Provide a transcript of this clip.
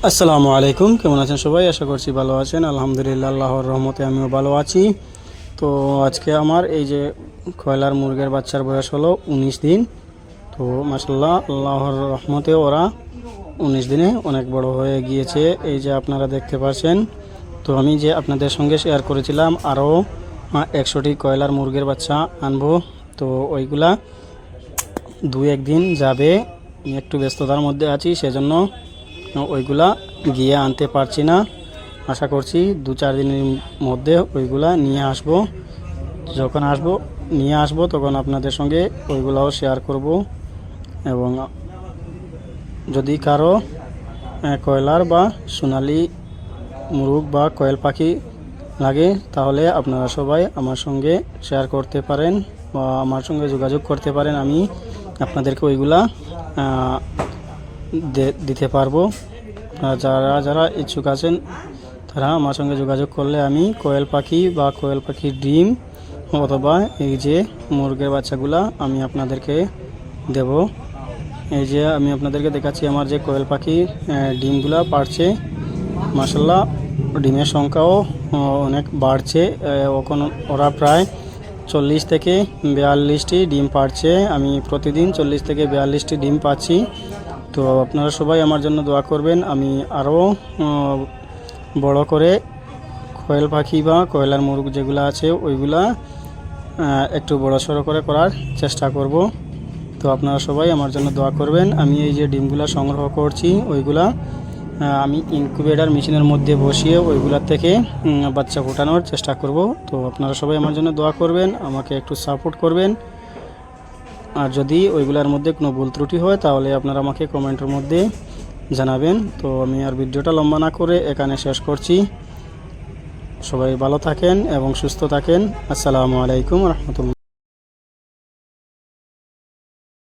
আসসালামু আলাইকুম, কেমন আছেন সবাই? আশা করছি ভালো আছেন। আলহামদুলিল্লাহ, আল্লাহর রহমতে আমিও ভালো আছি। তো আজকে আমার এই যে কয়লার মুরগের বাচ্চার বয়স হলো 19 দিন। তো মাশাআল্লাহ, আল্লাহর রহমতে ওরা 19 দিনে অনেক বড় হয়ে গিয়েছে। এই যে আপনারা দেখতে পাচ্ছেন। তো আমি যে আপনাদের সঙ্গে শেয়ার করেছিলাম আরও 100টি কয়লার মুরগের বাচ্চা আনবো। তো ওইগুলা 2-1 দিন যাবে। আমি একটু ব্যস্ততার মধ্যে আছি, সেজন্য ওইগুলা গিয়ে আনতে পারছি না। আশা করছি 2-4 দিনের মধ্যে ওইগুলা নিয়ে আসব। যখন নিয়ে আসব তখন আপনাদের সঙ্গে ওইগুলাও শেয়ার করব। এবং যদি কারো কয়লার বা সোনালি মুরগ বা কোয়েল পাখি লাগে, তাহলে আপনারা সবাই আমার সঙ্গে শেয়ার করতে পারেন বা আমার সঙ্গে যোগাযোগ করতে পারেন। আমি আপনাদেরকে ওইগুলা দিতে পারবো। যারা যারা ইচ্ছুক আছেন তারা আমার সঙ্গে যোগাযোগ করলে আমি কোয়েল পাখি বা কোয়েল পাখির ডিম অথবা এই যে মুরগের বাচ্চাগুলা আমি আপনাদেরকে দেব। এই যে আমি আপনাদেরকে দেখাচ্ছি আমার যে কোয়েল পাখি ডিমগুলা পারছে। মাশাআল্লাহ, ডিমের সংখ্যাও অনেক বাড়ছে। এখন ওরা প্রায় 40 থেকে 42টি ডিম পারছে। আমি প্রতিদিন 40 থেকে 42টি ডিম পাচ্ছি। তো আপনারা সবাই আমার জন্য দোয়া করবেন। আমি আরও বড় করে কোয়েল পাখি বা কয়লার মুরগ যেগুলো আছে ওইগুলা একটু বড় সড়ো করে করার চেষ্টা করব। তো আপনারা সবাই আমার জন্য দোয়া করবেন। আমি এই যে ডিমগুলা সংগ্রহ করছি ওইগুলা আমি ইনকিউবেটর মেশিনের মধ্যে বসিয়ে ওইগুলার থেকে বাচ্চা ফোটানোর চেষ্টা করব। তো আপনারা সবাই আমার জন্য দোয়া করবেন, আমাকে একটু সাপোর্ট করবেন। আর যদি ওইগুলোর মধ্যে কোনো ভুল ত্রুটি হয় তাহলে আপনারা আমাকে কমেন্টের মধ্যে জানাবেন। তো আমি আর ভিডিওটা লম্বা না করে এখানে শেষ করছি। সবাই ভালো থাকেন এবং সুস্থ থাকেন। আসসালামু আলাইকুম রহমতুল্লাহ।